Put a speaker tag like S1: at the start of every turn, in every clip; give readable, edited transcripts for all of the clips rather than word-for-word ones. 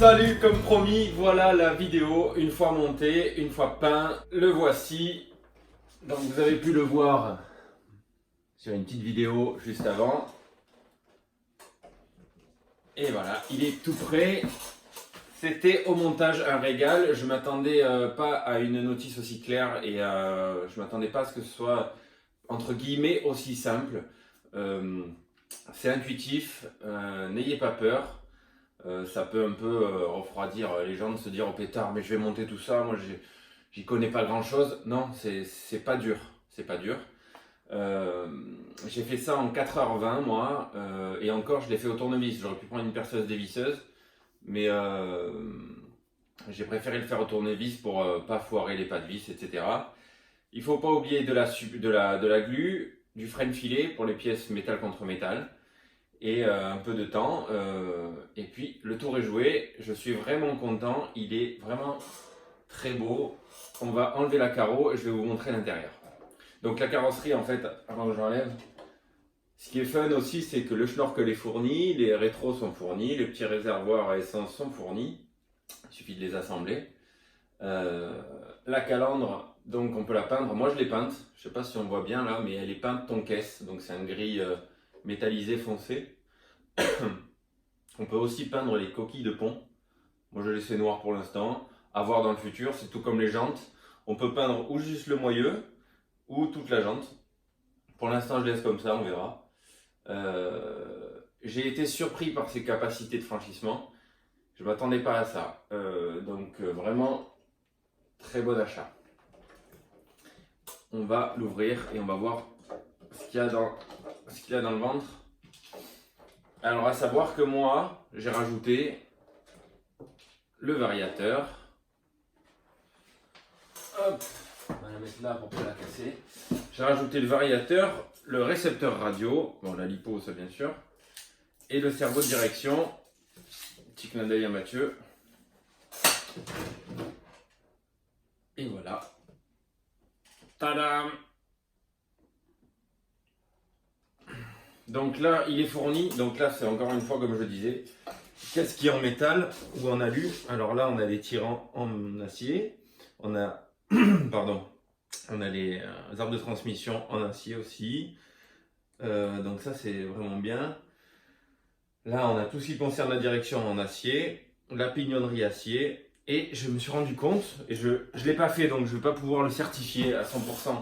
S1: Salut, comme promis, voilà la vidéo, une fois monté, une fois peint, le voici. Donc vous avez pu le voir sur une petite vidéo juste avant. Et voilà, il est tout prêt. C'était au montage un régal, je m'attendais pas à une notice aussi claire et je m'attendais pas à ce que ce soit entre guillemets aussi simple. C'est intuitif, n'ayez pas peur. Ça peut un peu refroidir les gens de se dire au pétard, mais je vais monter tout ça, moi j'y connais pas grand chose. Non, c'est pas dur, c'est pas dur. J'ai fait ça en 4h20 moi, et encore je l'ai fait au tournevis. J'aurais pu prendre une perceuse dévisseuse, mais j'ai préféré le faire au tournevis pour pas foirer les pas de vis, etc. Il faut pas oublier de la glu, du frein filet pour les pièces métal contre métal. Et un peu de temps, et puis le tour est joué. Je suis vraiment content, il est vraiment très beau. On va enlever la carreau et je vais vous montrer l'intérieur. Donc la carrosserie, en fait, avant que j'enlève, ce qui est fun aussi, c'est que le schnorkel est fourni, les rétros sont fournis, les petits réservoirs à essence sont fournis, il suffit de les assembler. La calandre, donc on peut la peindre, moi je l'ai peinte, je sais pas si on voit bien là, mais elle est peinte tonquesse, donc c'est un gris métallisé foncé. On peut aussi peindre les coquilles de pont. Moi je laisse noir pour l'instant. À voir dans le futur, c'est tout comme les jantes. On peut peindre ou juste le moyeu ou toute la jante. Pour l'instant je laisse comme ça, on verra. J'ai été surpris par ses capacités de franchissement. Je ne m'attendais pas à ça. Donc vraiment très bon achat. On va l'ouvrir et on va voir ce qu'il y a dans le ventre. Alors à savoir que moi, j'ai rajouté le variateur. Hop, on va la mettre là pour ne pas la casser. J'ai rajouté le variateur, le récepteur radio, bon la lipo ça bien sûr, et le cerveau de direction. Petit clin d'œil à Mathieu. Et voilà. Tadam! Donc là, il est fourni. Donc là, c'est encore une fois, comme je disais, qu'est-ce qui est en métal ou en alu? Alors là, on a des tirants en acier. On a, pardon, on a les arbres de transmission en acier aussi. Donc ça, c'est vraiment bien. Là, on a tout ce qui concerne la direction en acier, la pignonnerie acier. Et je me suis rendu compte, et je ne l'ai pas fait, donc je ne vais pas pouvoir le certifier à 100%.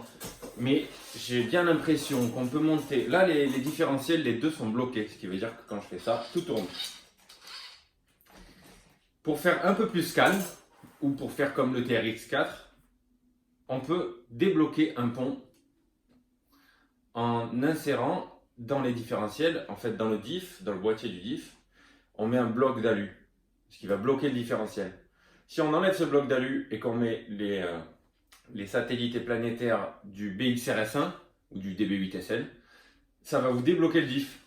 S1: Mais j'ai bien l'impression qu'on peut monter. Là, les différentiels, les deux sont bloqués. Ce qui veut dire que quand je fais ça, tout tourne. Pour faire un peu plus calme, ou pour faire comme le TRX4, on peut débloquer un pont en insérant dans les différentiels, en fait dans le diff, dans le boîtier du diff, on met un bloc d'alu, ce qui va bloquer le différentiel. Si on enlève ce bloc d'alu et qu'on met les satellites et planétaires du BXRS1 ou du DB8SL, ça va vous débloquer le diff.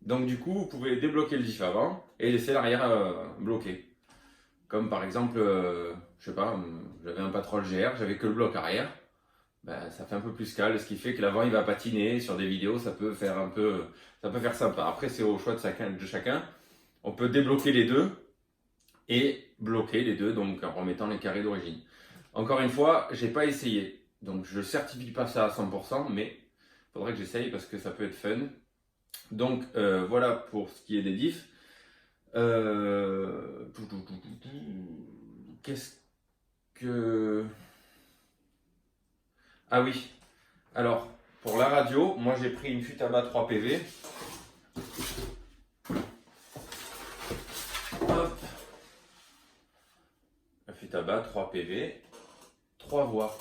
S1: Donc du coup, vous pouvez débloquer le diff avant et laisser l'arrière bloqué. Comme par exemple, je sais pas, j'avais un Patrol GR, j'avais que le bloc arrière. Ben, ça fait un peu plus calme, ce qui fait que l'avant il va patiner. Sur des vidéos, ça peut faire sympa. Après, c'est au choix de chacun. On peut débloquer les deux et bloquer les deux, donc en remettant les carrés d'origine. Encore une fois, j'ai pas essayé, donc je certifie pas ça à 100%, mais il faudrait que j'essaye parce que ça peut être fun. Donc voilà pour ce qui est des diffs. Qu'est-ce que... Ah oui, alors pour la radio, moi j'ai pris une Futaba 3 PV. Hop. La Futaba 3 PV, 3 voix.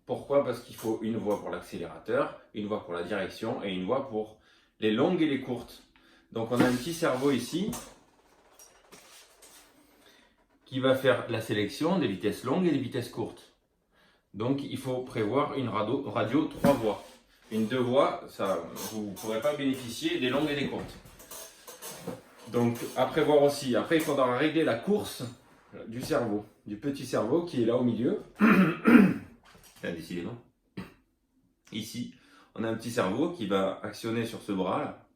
S1: Pourquoi? Parce qu'il faut une voix pour l'accélérateur, une voix pour la direction et une voix pour les longues et les courtes. Donc on a un petit cerveau ici qui va faire la sélection des vitesses longues et des vitesses courtes. Donc il faut prévoir une radio 3 voix. Une 2 voix, ça, vous ne pourrez pas bénéficier des longues et des courtes. Donc à prévoir aussi. Après il faudra régler la course du cerveau, du petit cerveau qui est là au milieu. Décidément. Ici, on a un petit cerveau qui va actionner sur ce bras là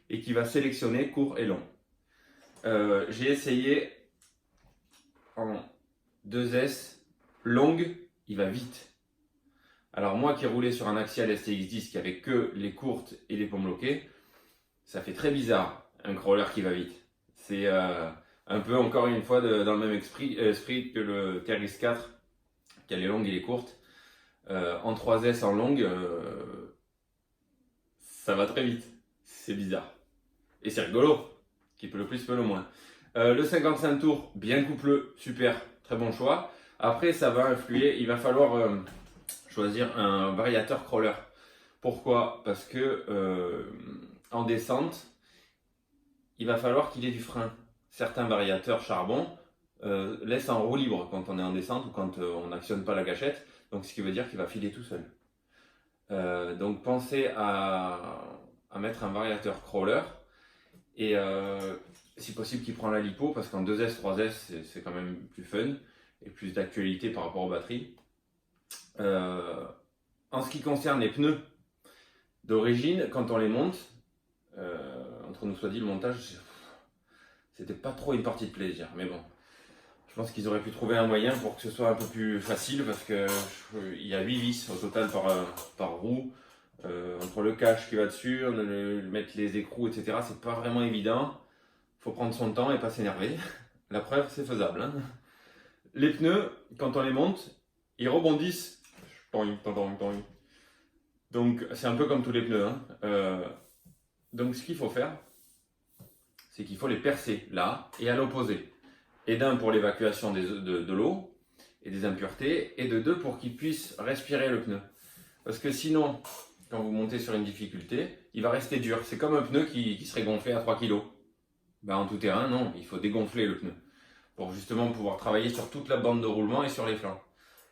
S1: et qui va sélectionner court et long. J'ai essayé en 2S longue, il va vite. Alors moi qui roulais sur un Axial STX10 qui avait que les courtes et les paumes loquées, ça fait très bizarre un crawler qui va vite. C'est un peu encore une fois dans le même esprit que le TRX4 qui a les longues et les courtes. En 3S en longue, ça va très vite. C'est bizarre. Et c'est rigolo. Qui peut le plus, peut le moins. Le 55 tours, bien coupleux, super, très bon choix. Après, ça va influer, il va falloir choisir un variateur crawler. Pourquoi? Parce que en descente, il va falloir qu'il ait du frein. Certains variateurs charbon laissent en roue libre quand on est en descente ou quand on n'actionne pas la gâchette. Donc, ce qui veut dire qu'il va filer tout seul. Donc, pensez à mettre un variateur crawler. Et si possible qu'il prend la lipo parce qu'en 2S, 3S c'est quand même plus fun et plus d'actualité par rapport aux batteries. En ce qui concerne les pneus d'origine, quand on les monte, entre nous soit dit, le montage c'était pas trop une partie de plaisir, mais bon, je pense qu'ils auraient pu trouver un moyen pour que ce soit un peu plus facile parce que il y a 8 vis au total par roue. Entre le cache qui va dessus, mettre les écrous, etc. C'est pas vraiment évident. Faut prendre son temps et pas s'énerver. La preuve, c'est faisable. Hein. Les pneus, quand on les monte, ils rebondissent. Donc c'est un peu comme tous les pneus. Hein. Donc ce qu'il faut faire, c'est qu'il faut les percer là et à l'opposé. Et d'un pour l'évacuation de l'eau et des impuretés, et de deux pour qu'ils puissent respirer le pneu. Parce que sinon, quand vous montez sur une difficulté, il va rester dur. C'est comme un pneu qui serait gonflé à 3 kg. Ben, en tout terrain, non, il faut dégonfler le pneu pour justement pouvoir travailler sur toute la bande de roulement et sur les flancs.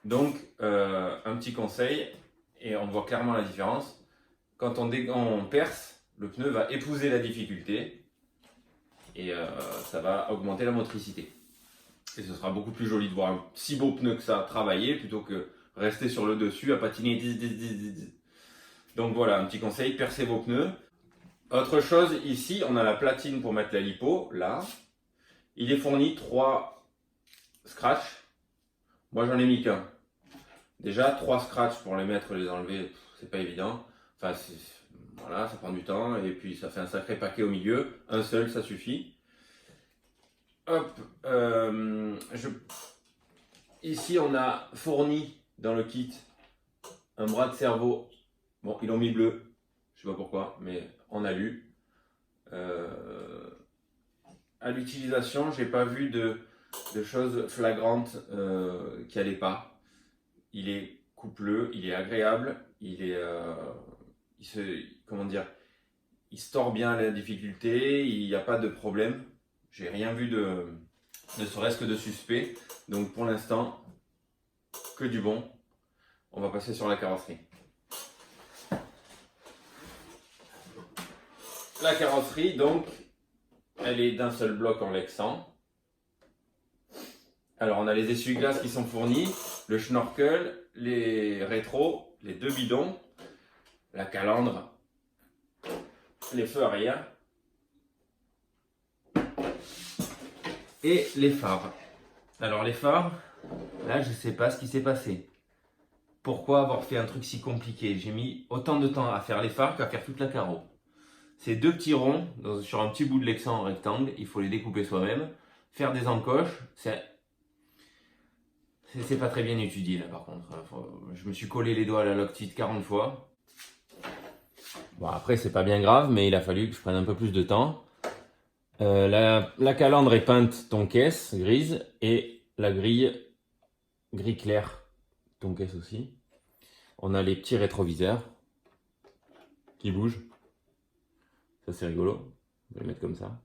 S1: Donc, un petit conseil, et on voit clairement la différence. Quand on perce, le pneu va épouser la difficulté et ça va augmenter la motricité. Et ce sera beaucoup plus joli de voir un si beau pneu que ça travailler plutôt que rester sur le dessus à patiner. Donc voilà, un petit conseil, percez vos pneus. Autre chose, ici, on a la platine pour mettre la lipo, là. Il est fourni 3 scratchs. Moi, j'en ai mis qu'un. Déjà, 3 scratchs pour les mettre, les enlever, c'est pas évident. Enfin, voilà, ça prend du temps et puis ça fait un sacré paquet au milieu. Un seul, ça suffit. Hop, ici, on a fourni dans le kit un bras de cerveau. Bon, ils l'ont mis bleu, je sais pas pourquoi, mais en alu. À l'utilisation, j'ai pas vu de choses flagrantes qui allaient pas. Il est coupleux, il est agréable, comment dire, il se tord bien à la difficulté, il n'y a pas de problème. J'ai rien vu ne serait-ce que de suspect. Donc pour l'instant, que du bon. On va passer sur la carrosserie. La carrosserie, donc, elle est d'un seul bloc en Lexan. Alors, on a les essuie-glaces qui sont fournis, le schnorkel, les rétros, les 2 bidons, la calandre, les feux arrière et les phares. Alors, les phares, là, je ne sais pas ce qui s'est passé. Pourquoi avoir fait un truc si compliqué? J'ai mis autant de temps à faire les phares qu'à faire toute la carreau. Ces 2 petits ronds sur un petit bout de Lexan en rectangle, il faut les découper soi-même. Faire des encoches, c'est pas très bien étudié là par contre. Je me suis collé les doigts à la Loctite 40 fois. Bon après c'est pas bien grave, mais il a fallu que je prenne un peu plus de temps. La calandre est peinte Tonkaise grise et la grille gris clair Tonkaise aussi. On a les petits rétroviseurs qui bougent. Ça c'est rigolo, on va les mettre comme ça.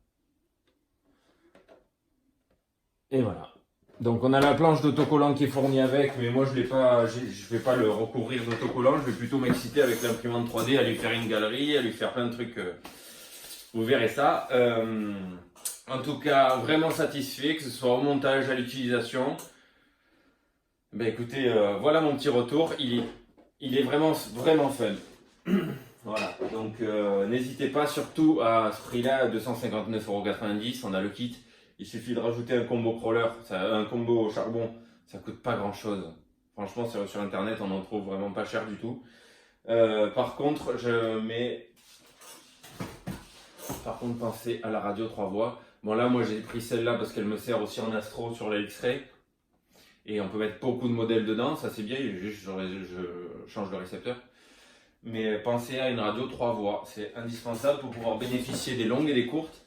S1: Et voilà. Donc on a la planche d'autocollant qui est fournie avec, mais moi je ne vais pas le recouvrir d'autocollant, je vais plutôt m'exciter avec l'imprimante 3D, à lui faire une galerie, à lui faire plein de trucs. Vous verrez ça. En tout cas, vraiment satisfait, que ce soit au montage, à l'utilisation. Ben écoutez, voilà mon petit retour, il est vraiment, vraiment fun. Voilà, donc n'hésitez pas surtout à ce prix-là, 259,90 €, on a le kit Il suffit de rajouter un combo crawler, un combo charbon, ça coûte pas grand chose. Franchement, sur internet, on en trouve vraiment pas cher du tout. Par contre, pensez à la radio 3 voies. Bon, là, moi, j'ai pris celle-là parce qu'elle me sert aussi en astro sur la X-Ray. Et on peut mettre beaucoup de modèles dedans, ça c'est bien, juste je change le récepteur. Mais pensez à une radio 3 voies, c'est indispensable pour pouvoir bénéficier des longues et des courtes.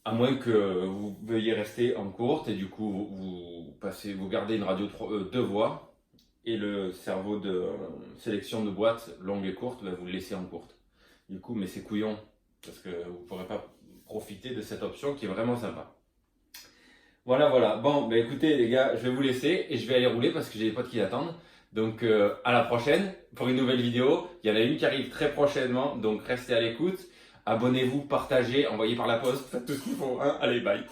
S1: À moins que vous veuillez rester en courte et du coup vous gardez une radio 2 voies et le cerveau de sélection de boîte longue et courte, vous le laissez en courte. Du coup, mais c'est couillon parce que vous ne pourrez pas profiter de cette option qui est vraiment sympa. Voilà. Bon, écoutez les gars, je vais vous laisser et je vais aller rouler parce que j'ai des potes qui attendent. Donc à la prochaine pour une nouvelle vidéo. Il y en a une qui arrive très prochainement, donc restez à l'écoute. Abonnez-vous, partagez, envoyez par la poste, faites tout ce qu'il faut. Allez, bye.